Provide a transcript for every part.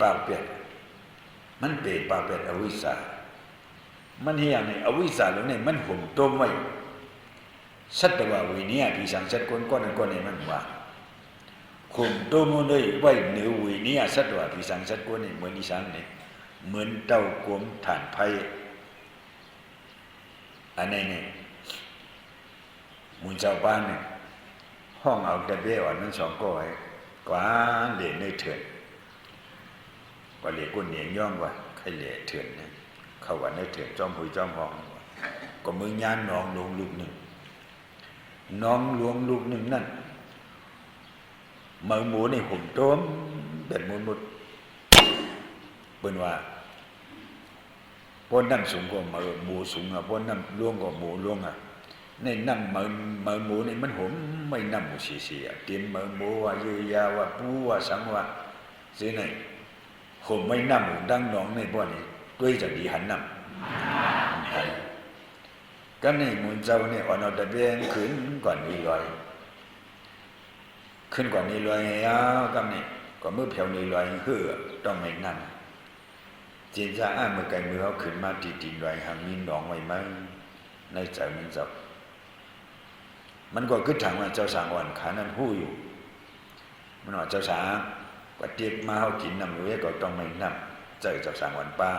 ปากเป็ดมันเปรตปากเป็ดอวิชชามันเฮียงในอวิชชาแล้วเนี่ยมันห่มต้มไว้สัตววิญญาณพิสังสัตก้อนเนี่ยมันว่าห่มต้มเลยไว้เหนือวิญญาณสัตวพิสังสัตก้อนเนี่ยเหมือนอีสานเนี่ยเหมือนเต้ากลมฐานไผ่อันนี้เนี่ยมุนเจ้าบ้านเนี่ยห้องเอาแต่เบี้ยอ่อนนั้นสองก้อยกว่าเหรียญในเถื่อนกว่าเหรียญกุนเหนียงย่องว่าใครเหรียญเถื่อนเนี่ยเขาว่าในเถื่อนจอมหุยจอมห้องก็มือยานน้องหลวงลูกหนึ่งน้องหลวงลูกหนึ่งนั่นมือหมูในหุ่มโต้มแบบมุดเป็นว่าพนนั่งสูงกว่ามือหมูสูงอ่ะพนนั่งล่วงกว่าหมูล่วงอ่ะในนั่งมือหมูนี่มันห่มไม่นั่งหมูสีเตรียมมือหมูว่ายืยาว่าปูว่าสังว่าสิไหนห่มไม่นั่งหมูดังน้องในบ่อนี่ด้วยจะดีหันนั่งก็นี่มุนเจ้าเนี่ยอ่อนเอาแต่เบี้ยขึ้นก่อนนี้ลอยขึ้นก่อนนี้ลอยอ่ะก็นี่ก็มือเพียวนี้ลอยเฮือต้องไม่นั่งจีนจะอ้ามือไก่มือเขาขึ้นมาตีลอยหางมีหนองไว้มั้งในใจมันจับมันก็ขึ้นทางว่าเจ้าสางอ่อนขานั้นหู้อยู่มันว่าเจ้าสางก็เตียกมาเขากินน้ำเว้ก็ต้องไม่นั่งใจเจ้าสางอ่อนป้า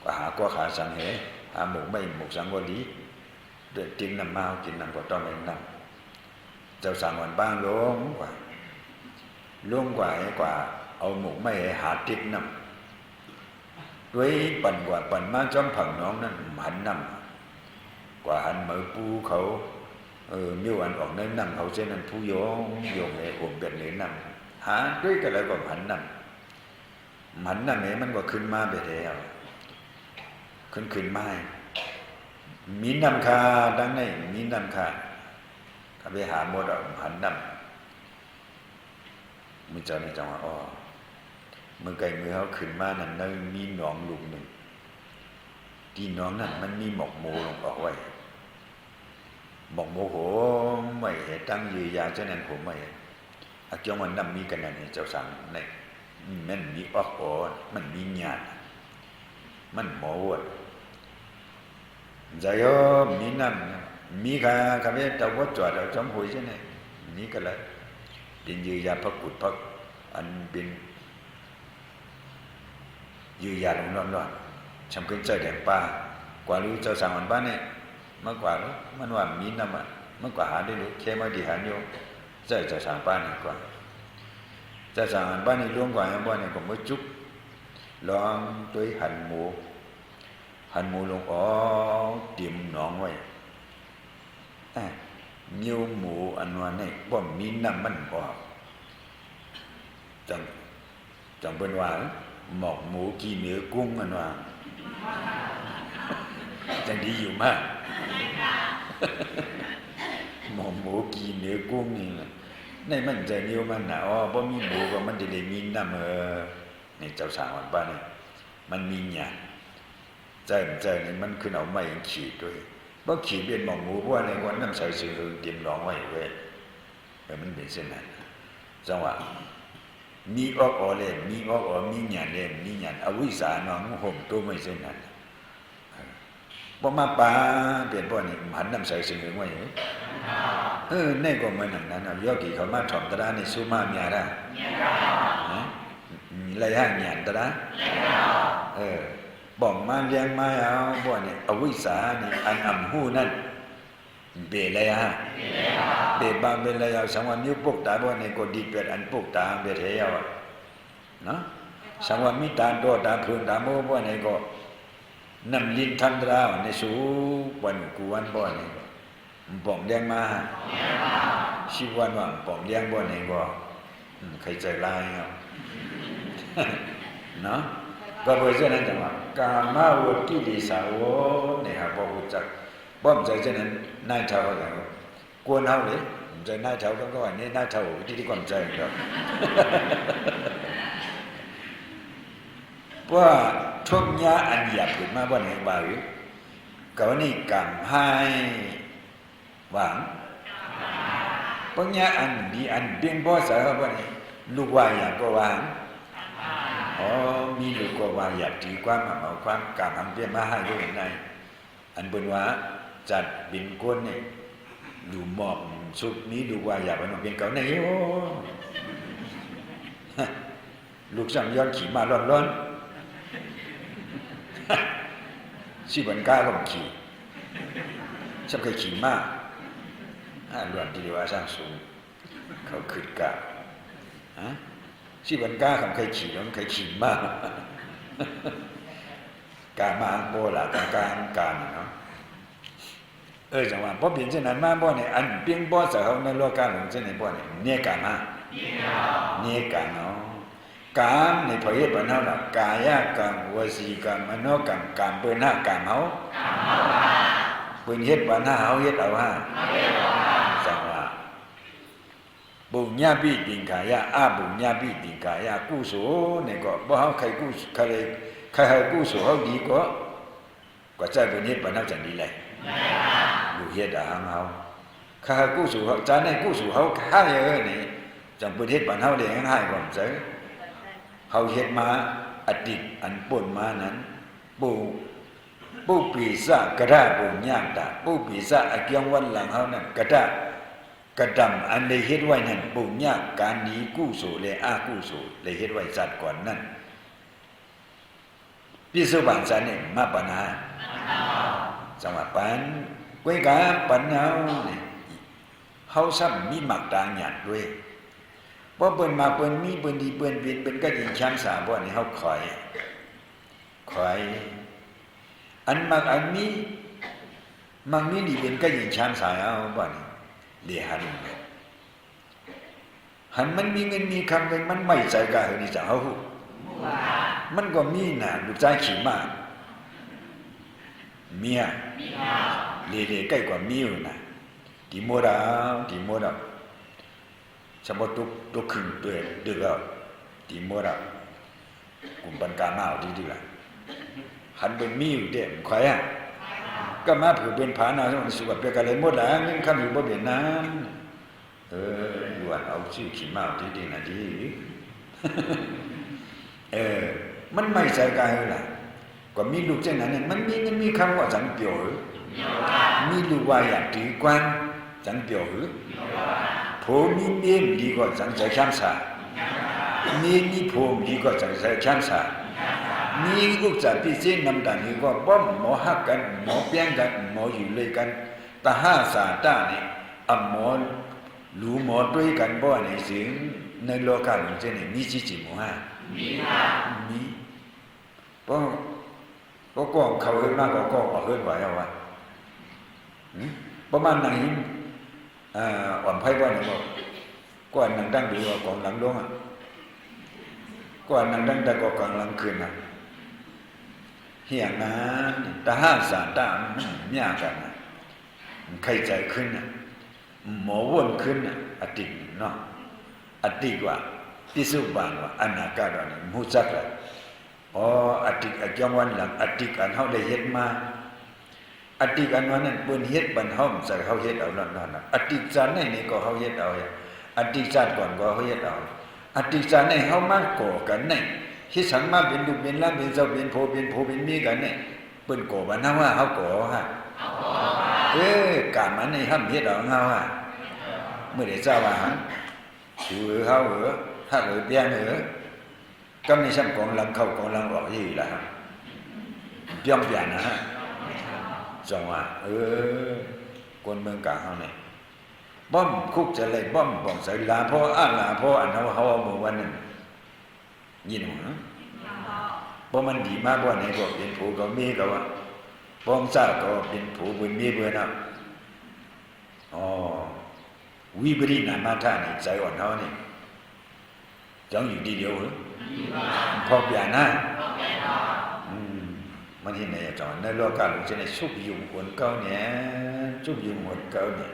ก็หาก็ขาสังเหหาหมูไม่หมูสังวลีเดือดจริงน้ำมากินน้ำก็ต้องไม่นั่งเจ้าสางวันบ้างล้มกว่าเอาหมูไม่หาติดน้ำด้วยปั่นกว่าปั่นมาจอมผังน้องนั่นหันน้ำกว่าหันมือปูเขามีวันออกเน้นน้ำเขาเช่นนั้นผู้โยงเลยผมเป็นเลยน้ำหาด้วยกันแล้วก็หันน้เนี่ยมันก็ขึ้นมาไปแล้วขึ้นไม้มีน้ำคาดังนั้นมีน้ำคาถ้าไปหาหมดหันน้ำมือเจ้าในจังหวะมือไก่มือเขาขึ้นมานั่นนั่นมีหนองลูกหนึ่งที่หนองนั่นมันมีหมอกโมลงออกไว้หมอกโมโหไม่เห็นตั้งยืยาเจ้านั้นผมไม่อาจจะมันน้ำมีกันนั่นเจ้าสั่งในมันมีออกมันมีญาณมันหมอวดใจมีน้ำมีข้าเวทวัดจอดเราจอมหุยใช่ไหมนี่ก็เลยดินยืยาพักกุดพักอันเป็นยืยาลงร้อนๆชำขึ้นใจแดงป้ากว่ารู้เจ้าสางวันบ้านเนี่ยมากกว่ามันว่ามีน้ำมากกว่าหาได้รู้แค่มาดีหันโยเจ้าสางป้านี่กว่าเจ้าสางวันบ้านนี่ล่วงกว่าบ้านเนี่ยผมก็จุ๊บลองตัวหันหมูลงเตรียมหนองไว้นิ้วหมูอันวันนี้บ่มีน้ำมันออกจังเป็นว่าหมอกหมูกี่เนื้อกุ้งอันว่าจังดีอยู่มากหมอกหมูกี่เนื้อกุ้งนี่ในมันใจนิ้วมันนะบ่มีหมูก็มันจะได้มีน้ำในเจ้าสางวันบ้านนี่มันมีหยาใจนี่มันขึ้นเอาไม้ขีดด้วยบ่ขีดเป็นหมอกหมูเพราะอะไรวันน้ำใสสื่อเตรียมรองไว้เว้ยมันเป็นเส้นนั้นจังหวะมีออกเลยมีหยาณเลยมีหยาณอวิชชาน้องห่มตัวไม่เส้นนั้นบ่มาป่าเปลี่ยนบ่นี่หันน้ำใสสื่อไว้แน่ก็เหมือนนั้นโยกีเขามาถ่อมตระนี่สุมาเมียได้อะไรฮะหยาณตระบอกมาเลี้ยงมาเอาบ่เนี่ยอวิชชานี่อันอำหูนั่นเบลยฮะเบบางเบลยสังวันนิ้วปกตาบ่เนี่ยก็ดีเป็ดอันปกตาเบเทียวเนาะสังวันมีตาโตตาคืนตาโมบ่เนี่ยก็นำลินทันตราในสูวันกูวันบ่เนี่ยบอกเลี้ยงมาชีวันว่าบอกเลี้ยงบ่เนี่ยก็ใครใจลายครับเนาะก็เพราะฉะนั้นจังว่ากามาวกิเลสาวเนี่ยครับบ่รู้จักบ่ใจฉะนั้นนายเฒ่าก็กวนเฮาเลยใจนายเฒ่าก็ว่านี่นายเฒ่าที่ความใจครับว่าทุกญาอันหยาบขึ้นมาบ่ให้ว่าหรือก็นี่กรรมให้หวังปัญญาอันดีอันเบี่ยงบ่สาบ่นี่ ลูกว่าอย่างก็ว่าอ๋อมีลูกก็ว่าอยากตีความเอาความกามอันเปี้ยมาให้ด้วยในอันเป็นว่าจัดบินก้นเนี่ยดูหมอกสุดนี้ดูว่าอยากมันเป็นเก่าในโอ้ลูกสั่งย้อนขี่มาร้อนๆสิบันก้าก็ขี่ฉันเคยขี่มาล้วนที่เดียวสร้างสูงเขาขึ้นกะสิบันก้าคำเคยขี่แล้วเคยขี่มากการมาโบราณการเนาะจังหวะพอเปลี่ยนเช่นนั้นมาบ่เนี่ยอันเพียงบ่สาวในโลกการของเช่นไหนบ่เนี่ยเนี่ยกามาเนี่ยกาเนาะกามในพระเยซูปัญหาละกายกรรมวสีกรรมมโนกรรมกรรมเปิ้นหากรรมเฮาเปิ้นเฮ็ดปัญหาเฮาเฮ็ดเอาฮะจังหวะบุญญาปิติงกายะอะบุญญาปิติงกายะกุศลเนี่ยก็บ่เฮาใครกุศลใครกุศลเฮาดีก็ใจเปิ้นเฮ็ดปัญหาจังนี้แหละอยู่เฮ็ดอาหารเฮาใครกุศลเฮาจานในกุศลเฮาหาเยอะนี่จังเปิ้นเฮ็ดปัญหาได้ง่ายๆกว่าจังเฮาเฮ็ดมาอดีตอันป่นมานั้นปูปีศาจกระดาบุญญาตาปูปีศาจอเกียงวันหลังเฮานั้นกระดากระดำอันได้เฮ็ดไว้นั้นบุญญาการนี้กุศลและอากุศลได้เฮ็ดไว้จัดก่อนนั้นปิสุบันสันนี่มาปัญหาจังหวะปันก้วยกาปัญเฮานี่เฮาซ้ำมีมักต่างหยาดด้วยพอเปิ้นมาเปิ้นมีเปิ้นดีเปิ้นผิดเปิ้นก็ยิงช้างสาบ่นี่เฮาคอยอันมักอันมีมันมีดีเป็นก็ยิงช้างสาเอาบ่นี่เลีหันมันมีเงินมีคำเป็นมันไม่ใจกะเฮานี่จะเฮามันก็มีน่ะลูกชายขี้มาเมียเลใกล้กว่ามีอยู่น่ะติโมดาสมมติตุกขึ้นเดือดติโมดากลุ่มปันกามาเอาดีๆล่ะหันเป็นมีอยู่เด้ใครอ่ะก็มาผือเป็นผานามันสุขเปียกอะไรหมดล่ะงั้นคันอยู่บ่เปลี่ยนน้ำอยู่ว่าเอาชื่อขี้มาดีๆน่ะดีมันไม่ใช่กายล่ะก็มีลูกเช่นนั้นเนี่ยมันมีคำว่าจังเปียวมีลูกว่าอยากถือกวนจังเปียวผู้มีเมียดีกว่าจังใจแข็งสามีผู้ดีกว่าจังใจแข็งสามีลูกจัดพิเศษนำดันนี่ก็บ่หมอฮักกันหมอเปี้ยงกันหมออยู่เลยกันตาห้าสาตานี่หมอรู้หมอด้วยกันบ่ในสิงในโลกาของเจนี่มีจิหมอฮะมีก็เขาเฮ็ดมาก็เฮ็ดไว้เอาว่าประมาณนั้นอ่อนไผบ่นี่บ่ก่อนนั่งดังดูว่าของหลังลงอ่ะก่อนนั่งดังแต่ก็กลางหลังคืนน่ะเฮียงนั้นตาห้าสาตาเมียกันน่ะใครใจขึ้นน่ะหมอวนขึ้นน่ะอติเนาะอติว่าปิสุบานว่าอนาคาดนี่ฮู้จักล่ะอติกจังวันหลังอติกันเฮาได้เฮ็ดมาอติกันวันนั้นเปิ้นเฮ็ดบันเฮาใส่เฮาเฮ็ดเอานั่นน่ะอติจันนี่ก็เฮาเฮ็ดเอาอติจันก่อนก็เฮาเฮ็ดเอาอติจันนี่เฮามาก่อกันนี่เฮ็ดสังมาเป็นลูกเป็นหลานเป็นเจ้าเป็นโพเป็นมีกันนี่เปิ้นก่อบันเฮาว่าเฮาก่อฮะกะมันนี่ห้ามเฮ็ดเอาเฮาฮะเมื่อได้เจ้าว่าชื่อเฮาถ้าเปียงก็มีซ้ำของลังเข้าของลังออกอยู่ล่ะย่อมเปลี่ยนนะฮะจังว่าคนเมืองกลางเฮานี่บ่มคุกจะเลยบ่มบ่ใส่ลาพ่ออันเฮาเมื่อวันนั้นยินหบ่มันดีมากบ่ไหนก็เป็นผู้ก็มีก็ว่าบ่มซาก็เป็นผู้บุญมีเบิ่นน่ะวิปริณามาทานี่ใจอ่อนเฮานี่จังอยู่ดีเดียวพอเปลี่ยนนะมันที่ไหนจังในโลกาหลงจะในสุขอยู่หวนเก่าเนี่ยสุขอยู่หวนเก่าเนี่ย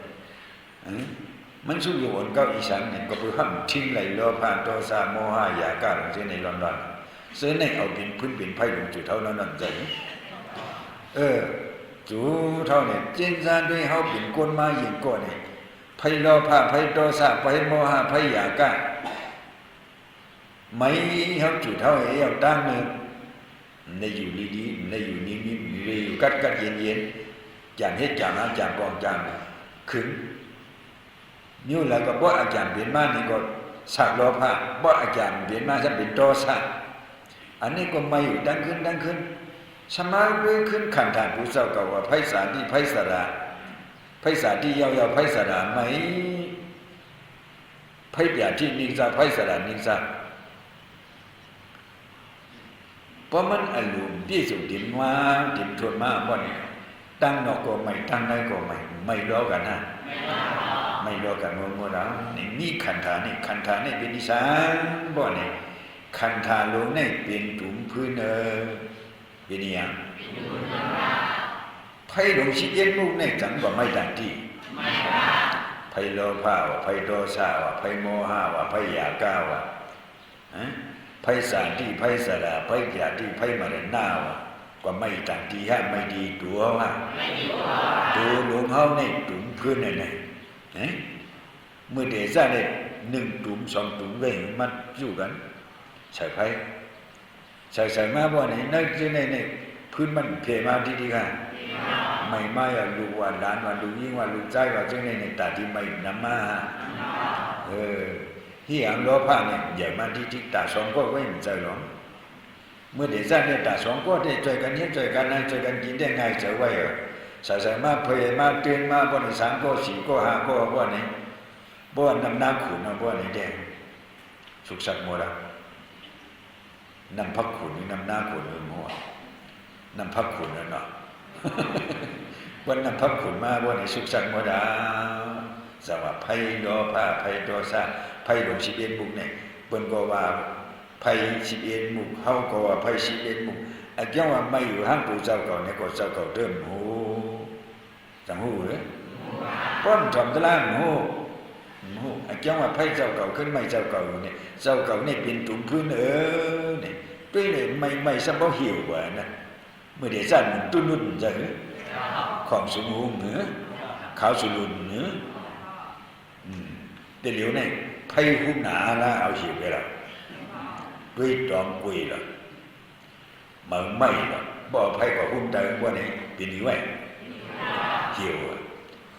มันสุขอยู่หวนเก่าอีสันเนี่ยก็เพื่อห้ามทิ้งไหลโลภะโทสะโมหะอยากาหลงจะในร้อนๆเสื้อในเอาเป็นพื้นเป็นไผ่ลงจุดเท่านั้นใจจุดเท่าเนี่ยเจนซานด้วยเฮาเป็นคนมายิงก่อนเนี่ยไผ่โลภะไผ่โทสะไผ่โมหะไผ่อยากา mấy hấp chủ thao ấy ông tăng nữa này dù đi này dù đi cắt yên chẳng hết chẳng ăn chẳng còn chẳng cứng như là có bó chẳng biến ma này có sạc lò phạ bó chẳng biến ma sẽ biến to sạc anh ấy có mày đangขึ้นสมาด้วยขึ้นขันธานผู้เจ้าเก่าว่าไพศาลที่ไพศาลาไพศาลที่ยาวๆไพศาลาไหมไพเปียที่นิสาไพศาลานิสาเพราะมันอารมณ์ที่สุดดินว่าดินทวนมาบ่เนี่ยตั้งนอกก็ไม่ตั้งในก็ไม่รอกันนะไม่รอกันมัวๆแล้วนี่มีขันธานี่เป็นนิสาบ่เนี่ยขันธาลงในเป็นถุงพื้นเป็นอย่างไพ่หลงชิเย็นมุกในจังว่าไม่ดังที่ไพ่โลภะว่าไพ่โทสะว่าไพ่โมหะว่าไพ่อยากก้าวว่าไพ่สานที่ไพ่สระไพ่ยาที่ไพ่มรณะว่าก็ไม่ดังที่ฮะไม่ดีตัวว่าตัวหลงเฮาในถุงพื้นนั่นน่ะเมื่อเดชะเนี่ย1ถุง2ถุงเลยมันอยู่กันใช่ไพ่ใส่มาบ่นี่ในพื้นมันเพมาดีๆค่ะไม่มาอย่าลูกว่าหลานว่าลูกยิ่งว่าลูกใจว่าจังในตาที่ไม่นำมาที่อังโลภะเนี่ยอย่ามาที่ตาสองก็ไว้มันใจหรอกเมื่อเดี๋ยวจะเนี่ยตาสองก็ได้ช่วยกันเฮ็ดช่วยกันนั่งช่วยกันกินได้ง่ายจะไว้ใส่มาเพยมาตื่นมาบ่นี่3ก็4ก็5ก็บ่นี่บ่นำน้ำขุนบ่นี่แดงสุขสันต์หมดแล้วนำพักขุนนำหน้าขุนมัวนำพักขุนนั่นเนาะวันนำพักขุนมาวันนี้สุขสันต์หมดแล้วสวัสดิ์ไพ่โลภะไพ่โทสะไพ่หลง11มุกเนี่ยเปิ้นก็ว่าไพ่11มุกเฮาก็ว่าไพ่11มุกอาจจะว่าไม่อยู่ห้างปู่เจ้าเก่าเนี่ยก็เจ้าเก่าเติมหูจังหูเด้อป้อนจอมตะล่างหูอาจจะว่าไพ่เจ้าเก่าขึ้นไม่เจ้าเก่าเนี่ยเจ้าเก่าเนี่ยเป็นถุงพื้นเนี่ยด้วยเลยไม่ซะบ่หิวกว่านะเมื่อเดี๋ยวสั่นตุ้นุ่นจังของสูงหูเหนือขาวสุรุนเหนือแต่เหลียวเนี่ยไพ่หุ้มหนาละเอาหิวไปละด้วยตอมกุยละมันไม่ละบ่ไพ่ก็หุ้มใจว่านี่เป็นหิวไว้หิว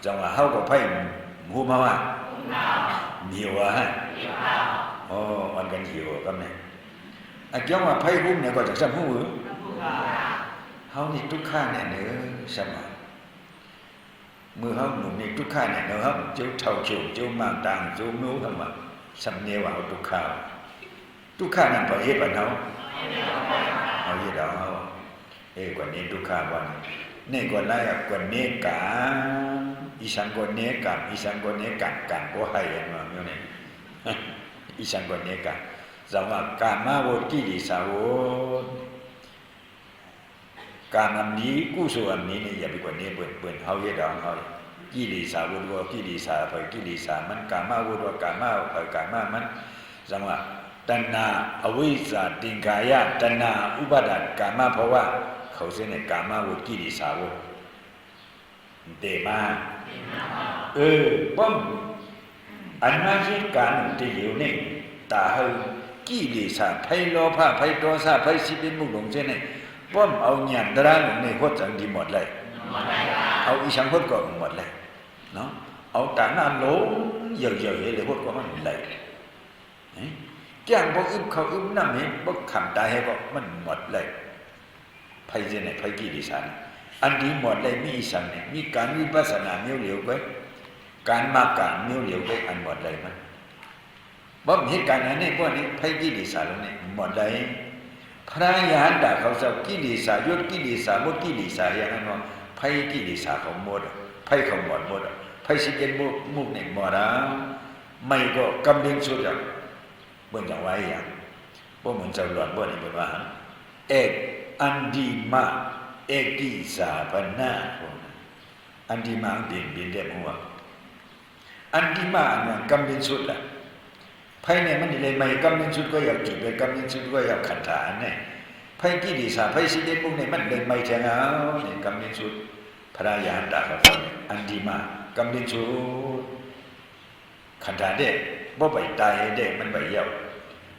จังว่าเฮาก็ไพ่หุ้มมาว่าหิวฮะอ๋อมันกันหิวกันเนี่ยอาจจะว่าไพ่หุ้มเนี่ยก็จะซ้ำหูเฮานี่ทุกข้าเนี่ยเนื้อสมามือเฮาหนุ่มนี่ทุกข้าเนี่ยเนื้อเฮาเจ้าเท่าเขียวเจ้ามังต่างเจ้านู้เฮามาสำเนียว่าทุกข้านั่นพอเฮ็ดบ่เฮาเอาเฮ็ดเอาเฮากว่านี้ทุกข้าบ่นี่กว่าไรกว่านี้กะอีสังกว่านี้กะอีสังกว่านี้กะกันบ่ให้อันว่าอยู่นี่อีสังกว่านี้กะจังว่ากามาวกิริสาวการอันนี้กู้ส่วนนี้เนี่ยอย่าไปกว่านี้เปิดเฮาเฮ็ดเอาเฮากิริสาวดกิริสาเผยกิริสามันกามาวกามาเผยกามามันจังว่าตัณหาอวิชชาติงกายะตัณหาอุปาทานกามาเพราะว่าเขาเส้นเนี่ยกามาวกิริสาวเตมาป้อมอันนั้นเหตุการณ์ที่อยู่นี่ตาเฮากิเลสไผโลภะไผโทสะไผสิเป็นมุกหลงเส้นนี่ป้อมเอาหยันตราหลงในโคตรจังดีหมดเลยเอาอีสังโคตรก็หมดเลยเนาะเอาตาหน้าหลงเยอะๆเลยโคตรก็มันเลยแจ้งบ่อึบเขาอึบน้ำเห็นบ่ขำตายให้ก็มันหมดเลยไผเส้นนี่ไผกิเลสอันนี้หมดเลยมีสังเนี่ยมีการวิปัสสนาเมียวเหลียวไปการมาการเมียวเหลียวไปอันหมดเลยมันบ่มีเหตุการณ์นั้นพวกนี้ไผกิเลสลงนี่หมดเลยพระยานด่าเขาเจ้ากิเลสยศกิเลสหมดกิเลสอย่างนั้นว่าไผกิเลสเขาหมดไผเขาหมดไผสิเป็นมุกนี่หมดไม่ก็กำเนิดสุดอ่ะเบิ่งจังไว้อย่างบ่เหมือนเจ้าหลวงบ่นี่เพิ่นว่าเอกอันดีมาเอกิสาปนาอันดีมาเป็นเด็กหัวอันดีมาอันกำเนิดสุดล่ะไผเนี่ยมันนี่เลยไม่กำเนิดสุดก็อยากจุดเลยกำเนิดสุดก็อยากขันธานเนี่ยไผกิเลสไผสิเด็ดพวกนี้มันเลยไม่แท้เอาเนี่ยกำเนิดสุดพระยานตาเขาอันดีมากำเนิดสุดขันธานเด้บ่ไปตายเด้มันไปเหี่ยว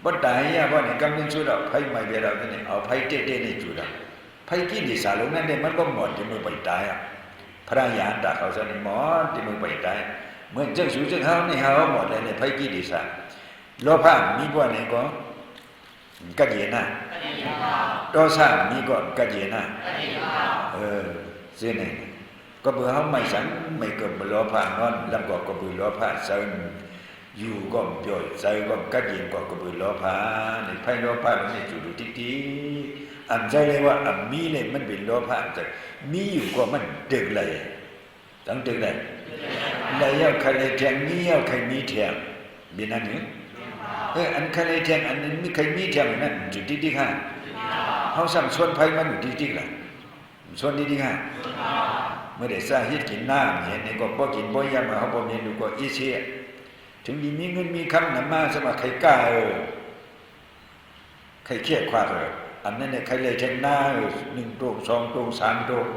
บ่ตายอ่ะบ่เนี่ยกำลังสู้ดอกไผไม่ไปแล้วเนี่ยเอาไผเต้ๆนี่จูดไผกินดิสาลงนั้นเนี่ยมันบ่หมดที่มือไปตายอ่ะพระญาณตาเขาซะนี่หมอที่มือไปตายเหมือนจังสู้จังเฮานี่เฮาหมดเลยเนี่ยไผกินดิสาโลภะมีบ่เนี่ยก็กัจเจนะโทสะมีก็กัจเจนะซื่อนี่ก็เบื่อเฮาไม่สังไม่เกิดโลภะนอนแล้วก็เบื่อโลภะซึงอยู่ก็ย่อยใจก็กัจเจนก็เบื่อโลภะนี่ไผโลภะนี่จูดูติอันใจเลยว่าอันมีเลยมันเป็นโลภะแต่มีอยู่ก็มันตึกเลยตั้งตึกเลยแล้วยาใครเลยแทงมียาใครมีแทงบินั่นนี่อันใครเลยแทงอันนั้นมีใครมีแทงนั่นจุดที่ค่ะเฮาสั่งชวนไผมันอยู่ที่ล่ะชวนที่ค่ะเมื่อได้สาเหตุกินน้ำเห็นนี่ก็บ่กินบ่ยามเฮาบ่มีดูก็อีเสียถึงมีเงินมีคำนำมาสมาใครกล้าใครเครียดคว้าอันนั้นเนี่ยใครเลยแทงหน้า1ตรง2ตรง3ตรง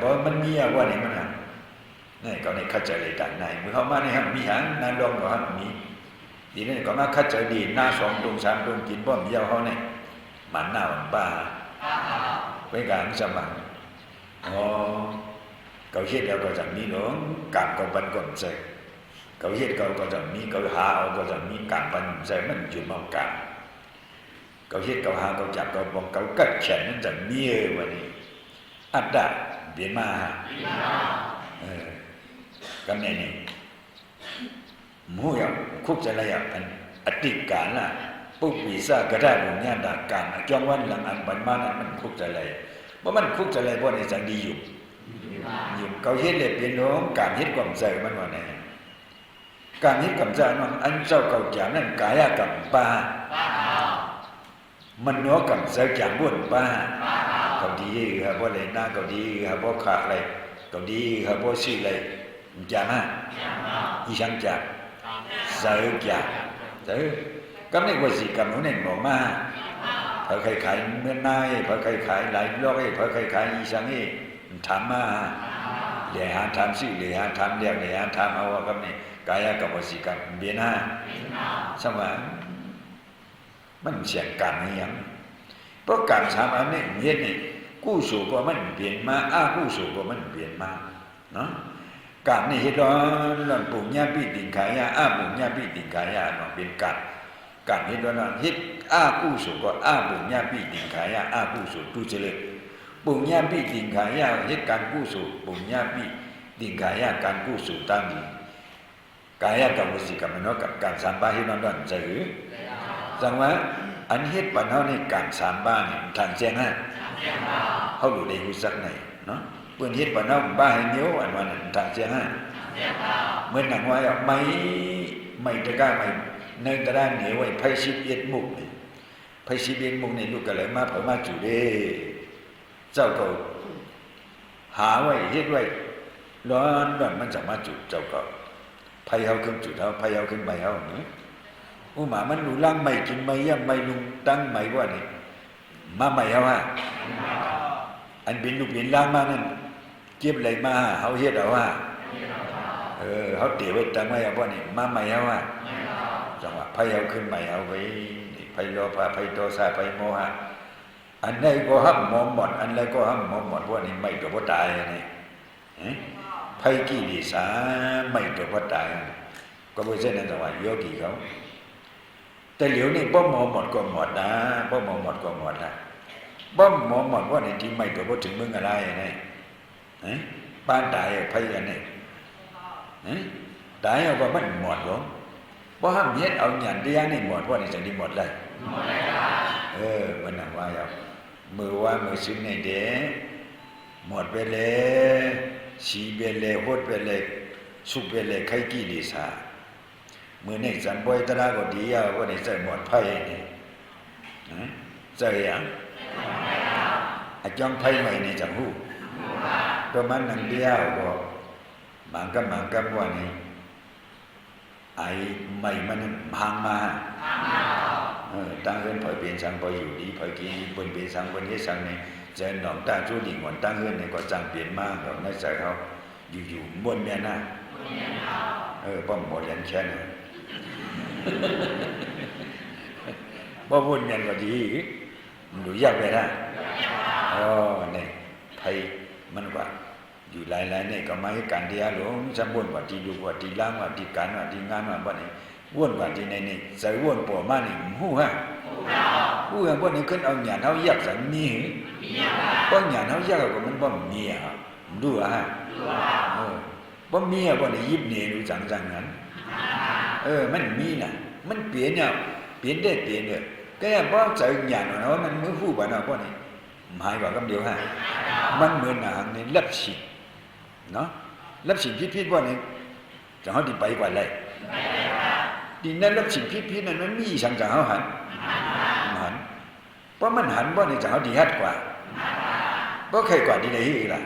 บ่มันมีอ่ะว่านี่มันน่ะนี่ก็นี่เข้าใจเลยต่างในเมื่อเฮามานี่ฮะมีหยังนานลองบ่ฮะมีดีนี่ก็มาเข้าใจดีหน้า2ตรง3ตรงกินบ่มีเฮาเนี่ยมันหน้ามันบ้าไปกันสมังcậu hết đâu có rằng mi nữa cảm cậu vẫn còn dậy cậu hết cậu có rằng mi cậu hạ có rằng mi cảm vẫn dậy mình chịu mong cảm cậu hết cậu hạ cậu chạm cậu mong cậu cất chén nó rằng mi vậy này áp đã biến ma cái này mua khúcจะอะไรอันอติการน่ะปุ๊บวิซ่าก็ได้บุญญาณการจ้องวันหลังอันบันมานั้นมันคุกจะอะไรบ่มันคุกจะอะไรบ่ในจังดีอยู่cậu hết để biến nó cảm hết cảm dậyมันว่าnày cảm hết cảm dậy nó anh sau cậu chán nên cái là cảm ba mình nó cảm dậy chán buồn ba cậu đi hảบ่lấy na cậu đi hảบ่khạc lại cậu đi hảบ่suy lại chán à đi sang chán dậy chán đấy cái này là gì cảm nó này bỏ ma phải khai khai bên nay phải khai khai lại lo cái phải khai khai đi sang ấy thảm ma để hàn tham sự để hàn tham đẹp để hàn tham ao cái này cáiกับวสีกับเบียนาสมัยมันเสียงกันอย่างเพราะการทำอันนี้เห็นนี่กู้สู่ก็มันเปลี่ยนมากู้สู่ก็มันเปลี่ยนมาเนาะการนี่เห็นแล้วปุญญาปิติขายาปุญญาปิติขายาเนาะเป็นการเห็นแล้วเห็นกู้สู่ก็ปุญญาปิติขายากู้สู่ตุเจริญปุญญาปิติขายาเหตุการกู้สู่ปุญญาปิติขายาการกู้สู่ตามนี้กายกับวสีกับมโนกับการสามบ้าที่นอนๆจะหรือจังว่าอันเหตุปัญหาในการสามบ้านี่ทางแจ้งฮะเขาดูได้รู้สักไหนเนาะเปิ้นเหตุปัญหาบ้าให้เหนียวอันว่าทางแจ้งฮะเหมือนหนังว่าไม่ตะก้าไม่ในตะด้านเหนียวไว้ไผ11มุกนี่ไผ11มุกนี่ลูกก็เลยมาเผามาจุเด้เจ้าก็หาไว้เฮ็ดไว้ร้อนมันจะมาจุเจ้าก็ไผเฮาขึ้นจุดเฮาไผเฮาขึ้นใบเฮานี่หมามันหนูล้างไม่กินไม่ย่ำไม่ลุงตั้งไม่ว่านี่มาไม่เฮาฮะอันเป็นลูกเป็นล้างมานั่นเก็บไหลมาเฮาเฮ็ดเอาฮะเฮาเตีไว้ตั้งไว้ว่านี่มาไม่เฮาฮะจังว่าไผเฮาขึ้นไม่เฮาไว้ไผโลภะไผโทสะไผโมหะอันใดก็ห้ามมอมหมดอันใดก็ห้ามมอมหมดว่านี่ไม่ตัวบ่ตายนี่ไผกิเลสไม่ตัวบ่ตายก็บ่ใช่นั่นแต่ว่าโยกีเขาแต่เหลียวนี่บ่มอมหมดก็หมดนะบ่มอมหมดก็หมดนะบ่มอมหมดว่านี่ที่ไม่ตัวบ่ถึงมึงอะไรนี่บ้านตายไผอันนี้ตายเอาก็มันหมดหรอบ่ห้ามเฮ็ดเอาหยันเดียนี่หมดว่านี่จังที่หมดเลยหมดเลยมันน่ะว่าเอามือว่ามือซึ้งในเด้หมดไปเลยสีไปเลยโหดไปเลยสุกไปเลยใครกี่ดีซามือนี่จันบ่อยตระก็ดีอ่ะว่านี่ใจหมดไผนี่ใจยังอาจ้องไผใหม่นี่จังฮู้ประมาณนั้นเดียวก็บางกำว่านี่ไอ้ใหม่มันพังมาตั้งเฮือนพอยเป็นสังพอยอยู่ดีพอยกินเปิ้นเป็นสังเปิ้นเฮ็ดสังนี่ใจหนองตาจูดิ่งหวนตั้งเฮือนนี่ก็จังเปลี่ยนมากับในใจเขาอยู่ๆม่วนแม่น่ะป้อมหมดยันแค่นั้น บ่วุ่นยันก็ดีมันดูยากไปนะเนี่ยไทยมันว่าอยู่หลายๆเนี่ยก็มาให้การเดียหลวงจะบ่นว่าที่อยู่ว่าที่ล้างว่าที่การว่าที่งานว่าบ่นี่ว่นว่าที่ในนี่ใส่ว่นป่อมานี่ฮู้ฮะฮู้ฮะบ่นี่ขึ้นเอาหยาเฮายักสังมีบ่หยาเฮายักก็มันบ่มีอ่ะดูอ่ะฮะบ่มีอ่ะบ่นี่ยิบเนี่ยรู้จังนั้นมันมีน่ะมันเปลี่ยนเนี่ยเปลี่ยนได้เปลี่ยนเนี่ยก็บ่ใส่หยาเนาะมันมือฮู้บ่เนาะบ่นี่หมายว่าคำเดียวฮะมันเหมือนหนังนี่ลับฉิเนาะลับฉิพิษๆบ่นี่จังเฮาสิไปกว่าเลยดินนั้นลับฉิพิษๆนั่นมันมีสังจังเฮาหันเพราะมันหันบ่นี่จังเฮาดีฮัดกว่าบ่เคยกว่าดีได้อีกล่ะ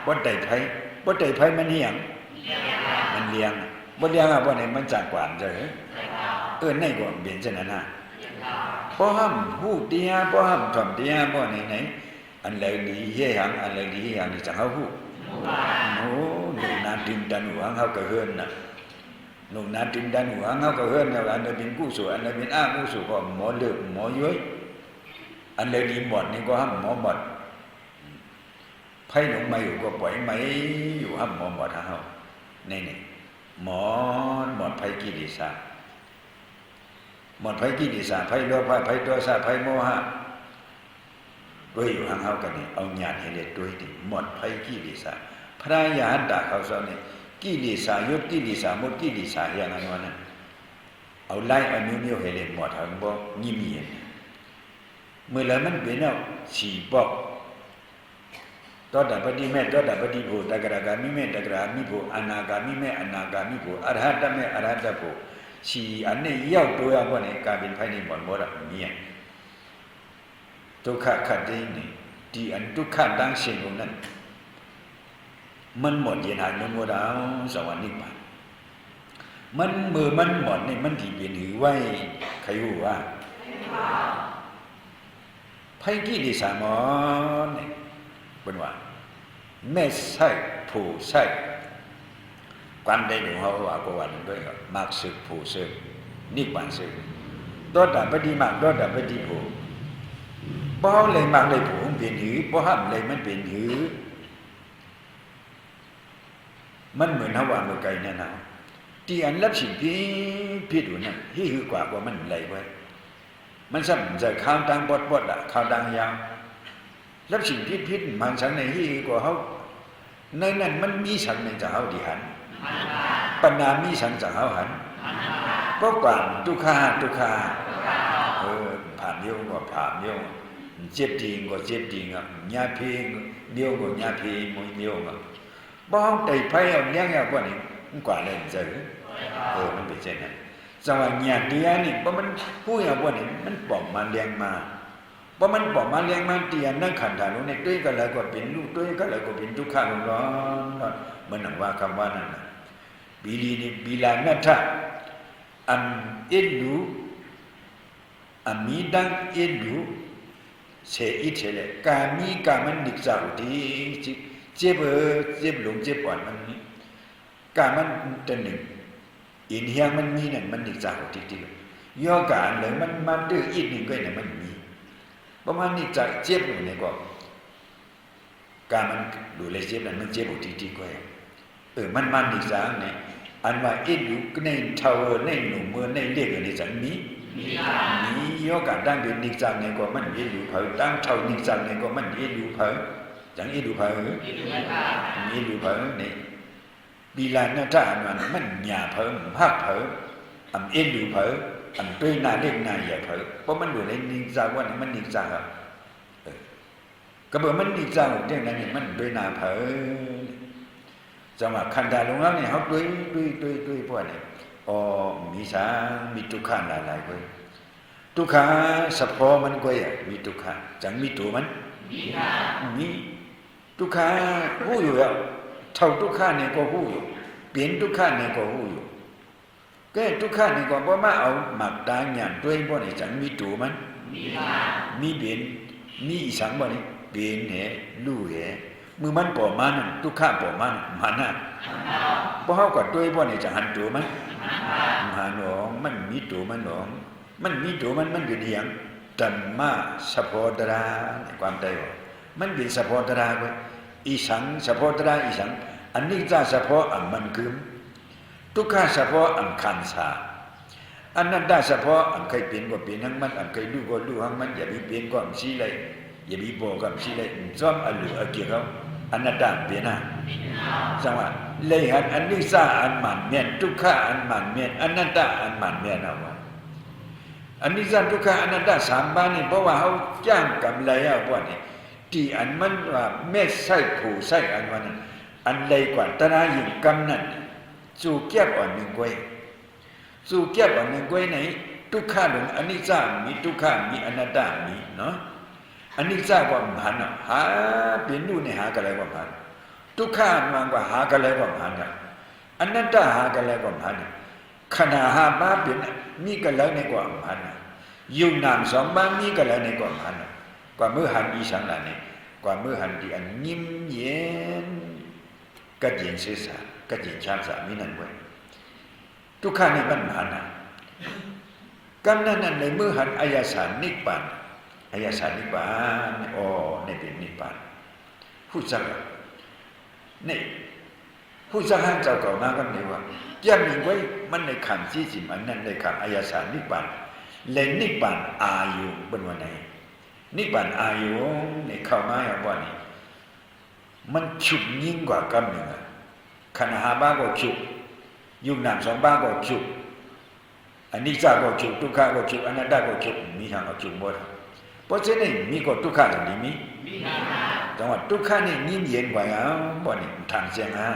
บ่ได้ไผมันเฮียงมันเลี้ยงบ่เลี้ยงอ่ะบ่นี่มันจักกว่าเด้อในก็เปลี่ยนจังนั้นน่ะบ่ห้ามฮู้เตียบ่ห้ามถ่อมเตียบ่ไหนอันเลยดีเฮียหังอันเลยดีหังนี่จังเฮาฮู้โอ้ลูกนาตินดันหัวเฮาก็เฮือนน่ะลูกนาตินดันหัวเฮาก็เฮือนแล้วอันนั้นเป็นกู้สู่อันนั้นเป็นกู้สู่ก็หมอเลิกหมอย้อยอันเลยดีหมดนี่ก็ห้ามหมอหมดไผหลงมาอยู่ก็ปล่อยไหมอยู่ห้ามหมอหมดเฮานี่หมดไผกิเลสหมดไผกิเลสไผโลภะไผโทสะไผโมหะด้วยอยู่ห่างเฮากันนี่เอาญาณให้ได้ด้วยดิหมดไผกิเลสพระยาตะเขาสอนนี่กิเลสยุดกิเลสหมดกิเลสอย่างนั้นว่านั้นเอาไล่เอานิ้วๆให้ได้หมดทั้งบ่ยิ้มเย็นเมื่อแล้วมันเป็นแล้วสีบอกตอดปฏิเมตตอดปฏิโภตกระกามิเมตกระมิโภอนาคามิเมอนาคามิโภอรหัตเมอรหัตโภชีอันนี้ရောက်ตัวบ่นี่กลายเป็นไผนี่หมดอ่ะมีทุกขขัดได้นี่ဒီအဒုက္ခတန်းရှင်ကုန်နဲ့มันหมดเย็นหายมันหมดเอาสวรรค์นิพพานมันมือมันหมดนี่มันที่เป็นหือไว้ใครรู้ว่าไผกิเลสหมดนี่เป็นว่าแม่ใช่ผู้ใช่ความได้หนูเขาว่าก็วันด้วยก็มากสึกผู้สึกนิพพานสึกตัวแต่ปฏิมาตัวแต่ปฏิผู้บ่เลยมากเลยผู้เป็นหือบ่ห้ามเลยมันเป็นหือมันเหมือนเฮาว่าเมื่อไกลนั่นน่ะที่อันรับสิ่งผิดอยู่นั่นที่คือกว่ามันไหลไว้มันซ้ำจะข้าวตังบดๆอ่ะข้าวตังยาวรับสิ่งผิดมันสังในที่กว่าเฮาในนั้นมันมีสังในจะเฮาดีหันปัญญามีสังจะเฮาหันก็กว่าทุกขาผ่านโยก็ผ่านโยเจ็บจริงก็เจ็บจริงอ่ะญาเพงเดียวก็ญาเพงมวยเดียวอ่ะบ่ได้ไผเอาแยกๆกว่านี่มันกว่าเลยเจอมันเป็นเช่นนั้นจังว่าญาติญานี่บ่มันผู้อย่าบ่นี่มันปอมมาเลี้ยงมาบ่มันปอมมาเลี้ยงมาเตียนนั่งขันธาลงในด้วยก็แล้วก็เป็นลูกด้วยก็แล้วก็เป็นทุกข์ลงร้อนมันนั่นว่าคำว่านั่นน่ะบิลีนี่บิลานัทธะอันอิลูอมิดังอิลูเสอิเทเลกามีกามันนิกซาอุดีเจ็บหลงเจ็บปวดมันนี่กามันตะหนึ่งอินเฮียงมันมีนั่นมันนิกซาอุดีติย่อกาเลยมันดื้ออีกนึงก็เนี่ยมันมีประมาณนี้จะเจ็บอยู่เนี่ยก็กามันดูแลเจ็บนั่นมันเจ็บอุดีก็มันนิกซาเนี่ยอันว่าอิดูในเท่าในหนุ่มเมื่อในเรียกในจังมีย่อกาตั้งเป็นนิกซาเนี่ยก็มันอิดูเผาตั้งเท่านิกซาเนี่ยก็มันอิดูเผาจังอิดูเผานี่ปีลานาท่ามันหยาเผาหักเผาอิดูเผาด้วยหน้าเล็กหน้าใหญ่เผาเพราะมันดูในนิกซาว่านี่มันนิกซาก็บอกมันนิกซาเรื่องนั้นนี่มันด้วยหน้าเผาจังว่าขันธาลงแล้วเนี่ยเขาด้วยพวกนี้มีสามีทุกขันหลายๆเว้ยทุกขันสะพอมันก็มีทุกขันจังมีตัวมันมีทุกขันหู้อยู่แล้วเท่าทุกขันเนี่ยก็หู้อยู่เปลี่ยนทุกขันเนี่ยก็หู้อยู่ก็ทุกขันเนี่ยก็บ่มาเอาหมักตาหยานด้วยพวกนี้จังมีตัวมันมีเปลี่ยนมีอีสังบ่นี่เปลี่ยนแหรู้แหมือมันปอมันทุกข้าปอมันมันน่ะเพราะเขาก็ด้วยพวกนี้จะหันตัวมันหันหนองมันมีตัวมันหนอง มันมีตัวมันเป็นอย่างธรรมะสะโพตราความใจว่ามันเป็นสะโพตราเว้ยอีสังสะโพตราอีสังอันนี้จะสะโพอันมันคือทุกข้าสะโพอันขันสาอันนั้นได้สะโพอันเคยเปลี่ยนก็เปลี่ยนทั้งมันอันเคยดูก็ดูทั้งมันอย่าไปเปลี่ยนก็อันชี้เลยอย่าไปบอกก็อันชี้เลยซ้อมอันหรืออันเกี่ยวอันนั้นได้เปลี่ยนนะจังหวะเลยหันอันนี้ซาอันมันเมียนทุกข้าอันมันเมียนอันนั้นได้อันมันเมียนเอาวะอันนี้ซาทุกข้าอันนั้นได้สามบ้านนี่เพราะว่าเขาจ้างกำไรเอาว่านี่ที่อันมันว่าเม็ดไส้ผูไส้อันวันนั้นอันเลยกว่าตนายิ่งกำนั้นสู่แก้อันหนึ่งไว้สู่แก้อันหนึ่งไว้ไหนทุกข้าหนึ่งอันนี้ซามีทุกข้ามีอนัตตามีเนาะอันนี้ซาว่ามันหาเปลี่ยนดูในหากันอะไรว่ามันทุกข้ามันว่าหากันอะไรว่ามันอนัตตาหากันอะไรว่ามันขณะหาบ้าเปลี่ยนมีกันแล้วในกว่ามันอยู่นามสองบ้านมีกันแล้วในกว่ามันกว่ามือหันอีสังนั่นนี่กว่ามือหันที่อันยิ้มเย็นกระจินศีรษะกระจินชามสามีนั่นไว้ทุกข้านี่มันหันกันนั่นในมือหันอายสารนิพพานอายสารนิพพานอ๋อนี่เป็นนิพพานผู้จักนี่ผู้จักหันเจ้าเก่ามากันนี่ว่าย่ำหนึ่งไว้มันในขันธ์ที่สิมันนั่นในขันธ์อายสารนิพพานเลยนิพพานอายุบนวันไหนนิพพานอายุในเข้ามาอย่างว่านี่มันฉุกยิ่งกว่ากำหนึ่งขณะหาบ้าก็ฉุกยุ่งนามสองบ้าก็ฉุกอันนี้ซาก็ฉุกทุกข้าก็ฉุกอนัตตาก็ฉุกมีทางเอาฉุกหมดเพราะฉะนั้นมีก็ทุกข้าตรงนี้มีจังหวัดทุกข้านี่ยิ่งเย็นกว่าเอาบ่นี่ทางเสียงฮะ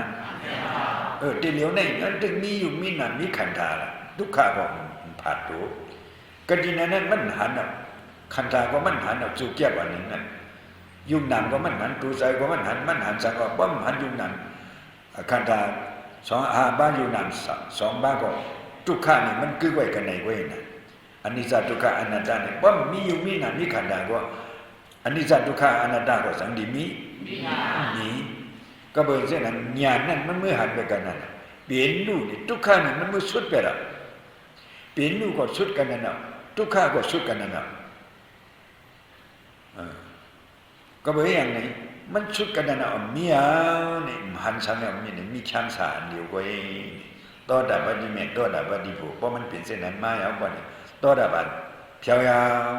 ทีเหลียวในนั้นถึงมีอยู่มีนามมีขันธาละทุกข้าก็ผ่านตัวกันที่นั้นมันหันขันธาก็มันหันสู่แก้วันนึงนั่นยุ่งนามก็มันหันตูใจก็มันหันสังก็บ่มันหันยุ่งนามขันธาสองอาบ้านยุ่งนามสองบ้านก็ทุกข้านี่มันคือไว้กันในไว้น่ะอันนี้ซาทุกข้าอนัตตาเนี่ยบ่มีอยู่มีนามมีขันธาก็อันนี้ซาทุกข้าอนัตตาก็สังดีมีก็เบิ่งเส้นนั้นญาณนั้นมันเมื่อหันไปกันนั่นเปลี่ยนรูนี่ทุกข้านี่มันเมื่อสุดไปละเปลี่ยนรูก็สุดกันนั่นน่ะทุกข้าก็สุดกันนั่นน่ะก็เบิ่งอย่างนี้มันสุดกันนั่นน่ะมีอ่ะนี่หันสังเนี่ยมีชั้นสารเดียวก็เองต่อดาบดิเมตต่อดาบดิโภเพราะมันเป็นเส้นนั้นมาเอาบ่นี่ต่อดาบเพียวยาว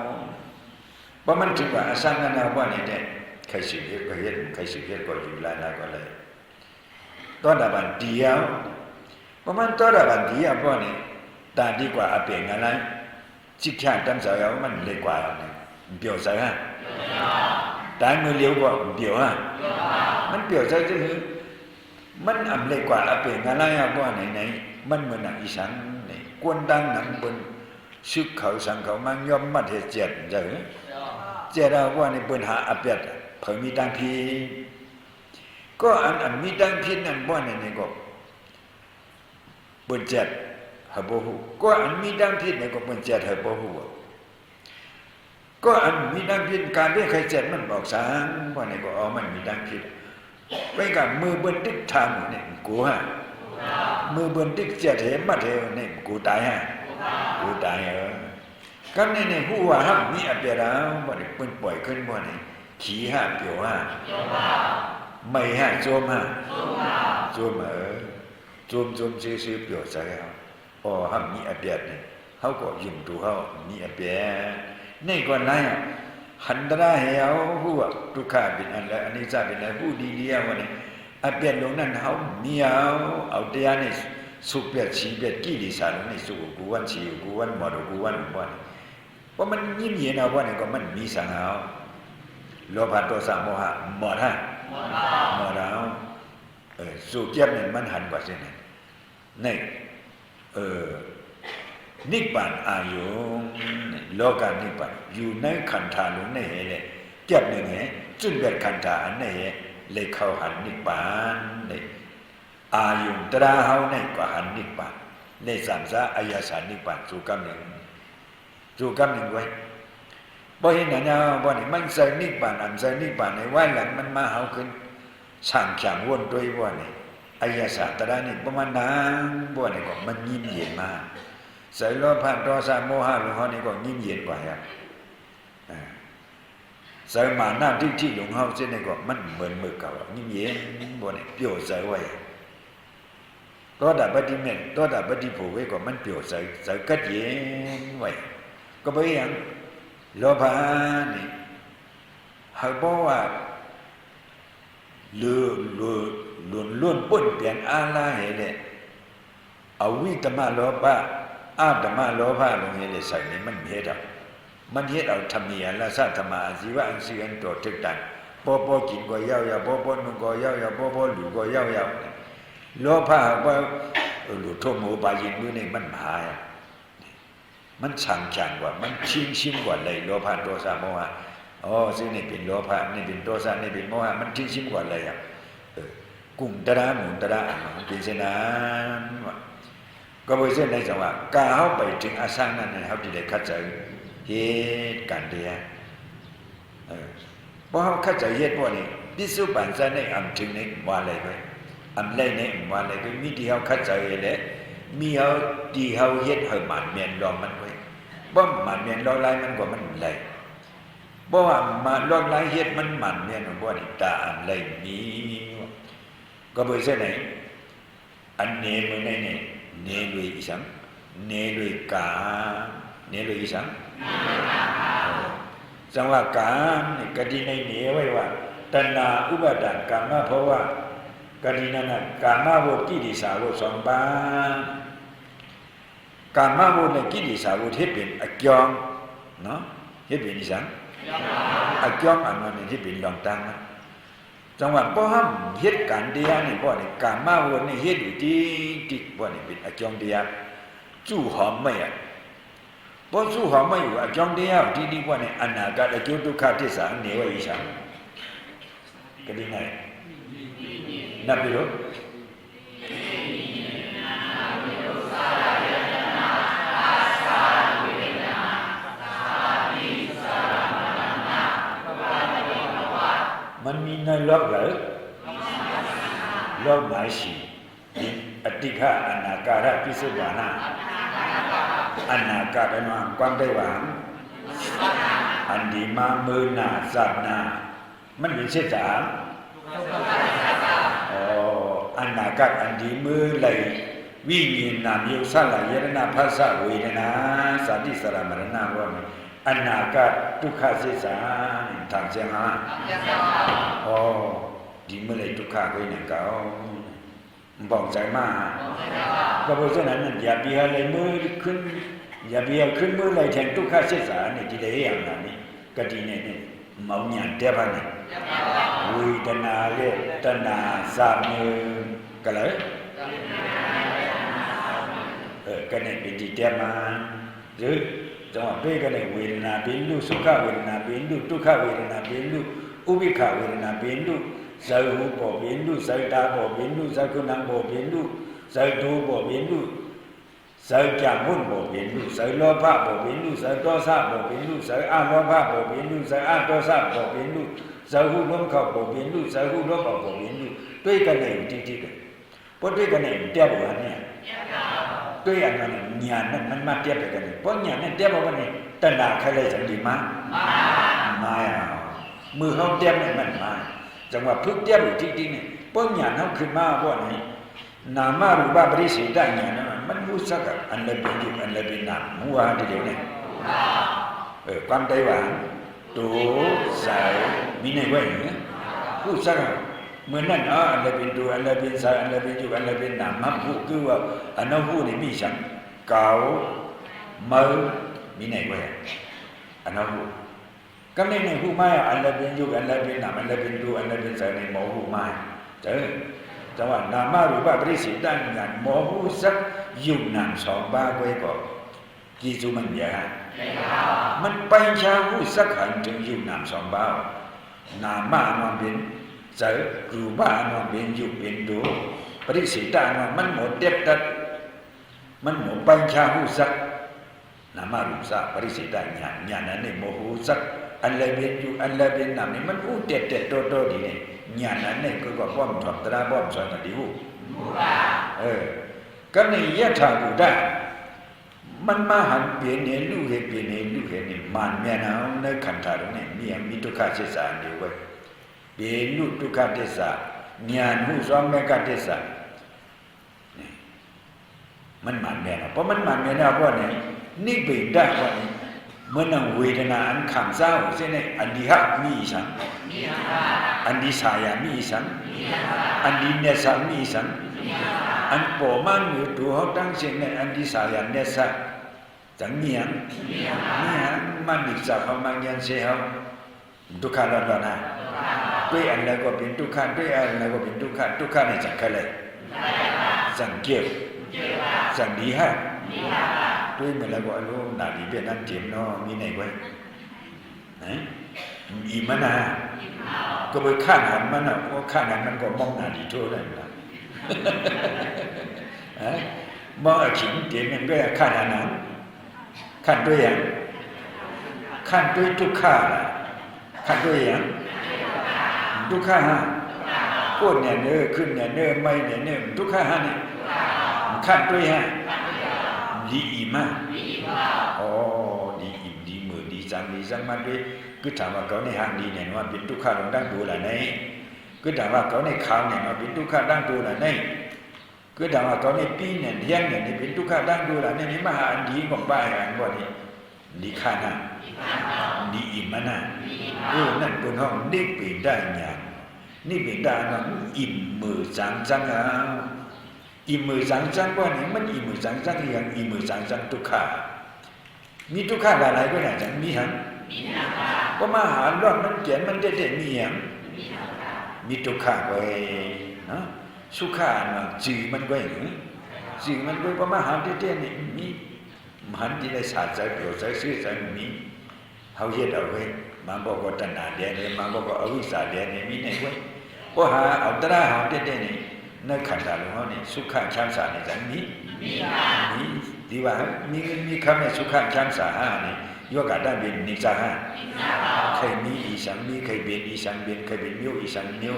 เพราะมันถึงว่าอาสางกันเอาบ่นี่เนี่ยใครสิเฮ็ดก็เฮ็ดใครสิเฮ็ดก็อยู่หลายๆก็เลยต่อดาบเดียวเพราะมันต่อดาบเดียวบ่นี่ตาดีกว่าอเปลี่ยนอะไรจิตชาตั้งสาวมันเล็กกว่าเนี่ยเปรียวซะฮะตายมือเลี้ยวกว่าเปรียวฮะมันเปรียวซะคือมันอำเล็กกว่าอเปลี่ยนอะไรอ่ะบ่ไหนๆมันเหมือนหนังอีสังนี่กวนดังหนังบนซึกเขาสังเขามันยอมมาเฮ็ดเจ็ดจังเจ็ดเอาว่านี่เปิ้นหาอเปียดเพิ่นมีตังพีก็อันมีตังพีนั่นบ่นี่ก็เปิ้นเจ็ดหาบ่ฮู้ก็อันมีตังพีนี่ก็เปิ้นเจ็ดหาบ่ฮู้ก็อันมีตังพีการได้ใครเจ็ดมันบอกสังว่านี่ก็อ๋อมันมีตังพีไปกับมือเบิ้นติ๊กทำนี่กูฮะมือเบิ้นติ๊กเจ็ดเหมัดเหนี่กูตายฮะกูตายกันนี่ฮู้ว่าฮับมีอเปียดาวบ่ได้เปิ้นปล่อยขึ้นบ่นี่ขี้ฮะเปียวฮะไม่ฮะโจมฮะโจมโจมซื่อๆเปียวซะแล้วอ๋อฮับมีอเปียดนี่เฮาก็ยิ้มดูเฮามีอเปียนี่ก็ไหนหันตราเหวผู้ว่าทุกขาเป็นอันและอนิจจเป็นอะไรผู้ดีๆวันนี้อเปียนลงนั้นเฮามีเอาเตียนี่สุเปียชีเปียกิริสารนี่สุกูวันชีกูวันหมดกูวันบ่เพราะมันยิ้มเย็นเอาว่านี่ก็มันมีสังหาวโลภะโทสะโมหะหมดฮะหมดแล้วสุเกียบนี่มันหันกว่าเส้นนั้นนี่นิพพานอายุโลกานิพพานอยู่ในขันธาลุในเหตุเก็บหนึ่งเหตุจุนเบ็ดขันธาอันในเหตุเลยเข้าหันนิพพานเลยอายุตราเฮาในก็หันนิพพานเลยสามสาอายสารนิพพานสู่กำหนึ่งไว้บ่เห็นหน้าบ่นี่มันใส่นิพพานอันใส่นิพพานในวันหลังมันมาเฮาขึ้นช่างขวนด้วยบ่นี่อายสารตรานี่ประมาณนั้นบ่นี่ก็มันยิ้มเย็นมาก ใส่โลภะโทสะโมหะหลวงพ่อนี่ก็ยิ้มเย็นกว่าครับใส่มาหน้าที่หลวงพ่อเส้นนี่ก็มันเหมือนมือเก่ายิ้มเย็นบนเปี่ยวใส่ไว้ตัวดับปฏิเมตตัวดับปฏิโภไว้ก็มันเปี่ยวใส่กัดเย็นไว้ก็ไปอย่างโลภะนี่เขาบอกว่าล้วนป่นเปลี่ยนอาลาเหตุเอาวิตมะโลภะอาตมะโลภะลงเหตุใส่นี่มันเหตุมันเหตุเอาธรรมียละสัทธมาชีวะอันสิอันตัวทึกดันปอกินก็ยาวๆปอนุ่งก็ยาวๆปอหลูก็ยาวๆโลภะว่าหลุดโทโมบายินมือนี่มันหายมันช่างกว่ามันชิมกว่าเลยโลภะโทสะโมหะอ๋อซึ่งนี่เป็นโลภะนี่เป็นโทสะนี่เป็นโมหะมันชิมกว่าเลยกุ้งตระหมูตระมันเป็นเช่นนั้นก็เป็นเช่นในจังหวะกาเข้าไปถึงอาสานั้นเขาที่ได้เข้าใจเหตุการณ์เดียเพราะเขาเข้าใจเหตุว่านี่พิสุปัญญาในอันถึงในว่าอะไรไปอันไรในว่าอะไรไปมีที่เขาเข้าใจเลยมีเขาที่เขาเหตุเขาหมันเมียนรอมันไว้บ่หมันเมียนรอไรมันกว่ามันไรบ่ว่ามาลดไรเหตุมันหมันเมียนของบ่นี่ตาอันไรมีก็เป็นเช่นไหนอันเนมือในเนี่ยเนลุยอีสังเนลุยกาเนลุยอีสังจังว่ากามนี่กติในเนไว้ว่าตัณหาอุปาทานกามเพราะว่ากตินั้นกามโวกิริสาวสองบากามโวในกิริสาวเฮ็ดเป็นอจองเนาะเฮ็ดเป็นอีสังอจองอันนั้นเฮ็ดเป็นลองตังนะจังหวะบ่ห้ามเหตุการณ์เดียนี่บ่นี่กามาโวนี่เฮ็ดอยู่ที่บ่นี่เป็นอจองเดียจู่หอมไม่อ่ะบ่จู่หอมไม่อยู่อจองเดียที่นี่บ่นี่อนาคตอจุทุกขทิสาเนวะอิสังก็ดีไงนับไปดูมันมีในโลกหรือโลกไหนสิอติฆะอนาการะพิสุบานะอนาการะนามความได้หวังอันดีมามือหน้าสับหน้ามันเป็นเช่นสามอนาคตอันดีมือไหลวิญญาณมิวสลายยนะภาษาเวทนาสันติสรามรณะว่าอนาคตทุกขเสสาทางเสียงฮะดีมือไหลทุกขเวทนาเก่าบอกใจมากก็เพราะฉะนั้นอย่าเบียเลยมือขึ้นอย่าเบียขึ้นมือไหลแทงทุกขเสสาเนี่ยที่ได้อย่างนั้นก็ดีเนี่ยเมาหยาดเทพเนี่ยวิตนาเลตนาสามมือก็เลยก็เนี่ยเป็นจิตเทียมาหรือจังหวะเพ่ก็เนี่ยเวทนาเป็นรูสุขเวทนาเป็นรูทุกขเวทนาเป็นรูอุเบกขาเวทนาเป็นรูสัยหูบ่เป็นรูสัยตาบ่เป็นรูสัยกุณังบ่เป็นรูสัยดูบ่เป็นรูสัยจามุนบ่เป็นรูสัยโลภะบ่เป็นรูสัยโทสะบ่เป็นรูสัยอโลภะบ่เป็นรูสัยอโทสะบ่เป็นรูสัยหูล้มเข้าบ่เป็นรูสัยหูล้มออกบ่เป็นรูด้วยกันเนี่ยจริงๆกันเพราะด้วยกันเนี่ยเทียบกันเนี่ยด้วยอันนั้นญาณนั้นมันมาเทียบกันเนี่ยเพราะญาณนั้นเทียบกันเนี่ยตัณหาใครเลยสังดีมามือเขาเทียบเนี่ยมันมาจังหวะพึกเทียบอยู่จริงๆเนี่ยเพราะญาณเขาขึ้นมาเพราะนี่นามารูปะปริสีได้ญาณนั้นมันรู้สักอันละเป็นอยู่อันละเป็นนามหัวทีเดียวเนี่ยความใจหวานตูใสมีในไว้เนี่ยพูดสักเหมือนนั่นอันละเป็นตัวอันละเป็นใสอันละเป็นอยู่อันละเป็นนามมันพูดคือว่าอันนั้นพูดนี่มีฉันเก่ามือมีในไว้อันนั้นพูดก็ในผู้ไม้อันละเป็นอยู่อันละเป็นนามอันละเป็นตัวอันละเป็นใสในหมอผู้ไม้เจอจังหวะนามารูปะปริสีได้ญาณหมอผู้สักยุ่งนามสองบ้าไว้ก็กี่จุมันยามันไปชาผู้สักหันถึงยุ่งนามสองบ้านามามันเป็นเจอรูปะมันเป็นยุ่งเป็นดูปริสีได้มันหมดเด็บดัดมันหมดไปชาผู้สักนามารูปสักปริสีได้ญาณนั้นเนี่ยหมอผู้สักอันละเป็นอยู่อันละเป็นนามนี่มันผู้เด็ดโตดีเนี่ยญาณนั้นเนี่ยก็ป้อมถอดตราป้อมสอนกันดีหูก็ในยะถาบุตร มันมาหันเปลี่ยนเนี่ยลูกเห็นเปลี่ยนเนี่ยลูกเห็นเนี่ยมันเมียนะในขันธ์ตรงนี้มีทุกขเทศะเดียวกันเปลี่ยนลูกทุกขเทศะญาณหูซ้อมแม่กเทศะมันมันเมียนะเพราะมันมันเมียนะเพราะเนี่ยนี่เป็นได้เพราะเนี่ยเมื่อนั่งเวทนาอันขังเศร้าเช่นนี้อันดีฮะมีสังอันดีสายามีสังอันดีเนสามีสังอันโปมันอยู่ตัวเขาตั้งเช่นนี้อันดีสายาเนสาจังเมียงมันอีกสักเขามันยันเสียเขาทุกข์ร้อนๆนะด้วยอันใดก็เป็นทุกข์ด้วยอันใดก็เป็นทุกข์นี่จังอะไรจังเกี่ยวจังดีฮะด้วยเมื่อไรก็รู้หน้าดีเป็นนั่นเจ็บเนาะมีไหนไว้อีมันนะก็ไปข้างหันมันนะเพราะข้างหันมันก็มองหน้าดีทั่วเลยนะมองขิงเจ็บมันก็ข้างหันนั้นขั้นด้วยอย่างขั้นด้วยทุกข้าขั้นด้วยอย่างทุกข้าฮะก้นเนี่ยเนื้อขึ้นเนี่ยเนื้อไม่เนี่ยเนื้อทุกข้าฮะเนี่ยขั้นด้วยฮะดีอิ่มมากอ๋อดีอิ่มดีมือดีจังมาด้วยcứถามว่าเขาในห้างดีเนี่ยว่าเป็นทุกข้าลงดั้งดูอะไรนี่cứถามว่าเขาในข่าวเนี่ยว่าเป็นทุกข้าดั้งดูอะไรนี่cứถามว่าเขาในปีเนี่ยเที่ยงเนี่ยเป็นทุกข้าดั้งดูอะไรนี่มหาอันดีของบ้านอันว่านี่ดีข้านะดีอิ่มมันนะนั่นเป็นห้องนี่เป็นได้ยังนี่เป็นได้นะอิ่มมือจังอิ่มมือจังว่านี่มันอิ่มมือจังอย่างอิ่มมือจังทุกข้ามีทุกข้าอะไรก็ได้จังมีหันก็มาหาร้อนมันเขียนมันเด็ดมีอย่างมีทุกข้าก็นะสุขานะจื่อมันก็จื่อมันก็ประมาหาเด็ดนี่มีมันที่ได้ศาสตร์ใจเปล่าใจซื่อใจมีเขาเฮ็ดเอาไว้มันบอกว่าตัณหาเดียนี่มันบอกว่าอวิชชาเดียนี่มีไหนไว้ก็หาเอาตระหาเด็ดนี่ในขันธ์ตาลงเขานี่สุขชามสานี่จังมีดีว่ามีคำในสุขชามสานี่โยกะได้เป็นนิจาฮะเคยมีอีสังมีเคยเป็นอีสังเป็นเคยเป็นมิวอีสังมิว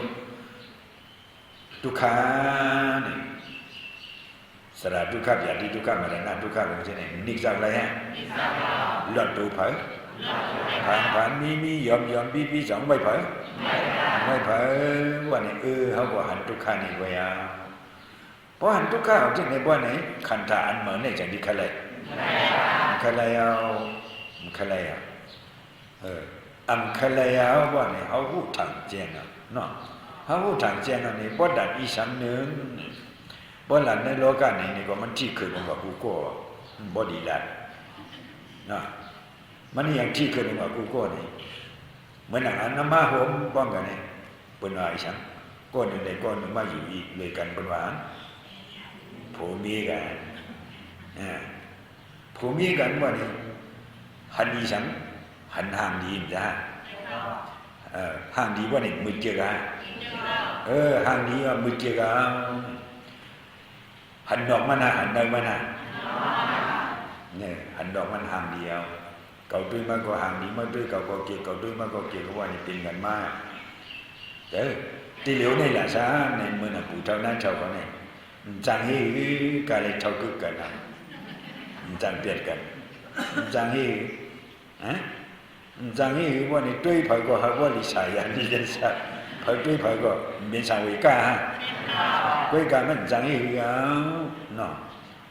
ทุกขานี่สระทุกขะยาติทุกขะมรณะทุกขะเป็นเช่นนี้นิจาอะไรฮะหลอดตัวเผยผ่านมียอมปีสองไม่เผยว่านี่เขาก็หันทุกขานี่ไว้เพราะหันทุกขาเอาจากในบ้านไหนขันธาอันเหมือนในจังดีขะเลยเอาอัมขเลยเอาว่านี่เขาหูทางเจียนเนาะเขาหูทางเจียนนี่บ่ดัดอีสันนึงบ่หลังในโลกานี่ก็มันที่ขึ้นว่ากูก็บ่ดีละเนาะมันอย่างที่ขึ้นว่ากูก็นี่เหมือนอันนมาโหมป้องกันนี่เปิ้นว่าอีสังก้อนนึงได้ก้อนนึงมาอยู่อีกเลยกันเปิ้นว่าผู้มีกันผู้มีกันว่านี่หันอีสังหันห่างดีจ้ะห่างดีว่านี่มือเจอกันห่างดีว่ามือเจอกันหันดอกมันหันได้มันเนี่ยหันดอกมันห่างเดียวเก่าด้วยมันก็ห่างดีมาด้วยเก่าก็เกี่ยวเก่าด้วยมันก็เกี่ยวว่านี่เป็นกันมากตีเหลียวนี่แหละซะในเมื่อน่ะปู่เท่านั้นเท่าเขาเนี่ยจังฮีกาเลยเท่าคึกกันนะจังเปลี่ยนกันจังฮีจังฮีว่านี่ด้วยไผก็หาว่าลิสายานี่จะซะไผด้วยไผก็เป็นสาวิกาก้อยกันมันจังฮีเนาะ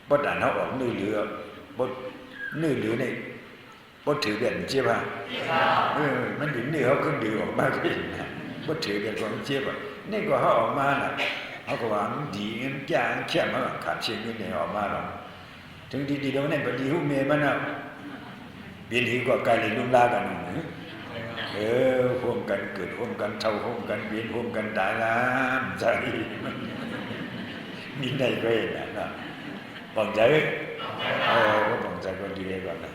บ่ด่านเฮาออกนื้อเหลือบ่นื้อเหลือนี่บ่ถือเป็นเจ็บอ่ะมันถึงนื้อเฮาขึ้นดือออกมาขึ้นนะบ่ถือเป็นความเจ็บอ่ะนี่ก็เฮาออกมาน่ะเฮาก็ว่ามันดีมันจ้างแค่มาขาดเชียงนี่ออกมาหรอกถึงดีๆแล้วเนี่ยบ่ดีฮู้เมมันน่ะเบียนหีก็ไกลเลยลุ่มลากันร่วมกันเกิดร่วมกันเท่าร่วมกันเบียนร่วมกันตายแล้วใจมีในเวรนะบอกใจก็บอกใจคนดีก่อนนะ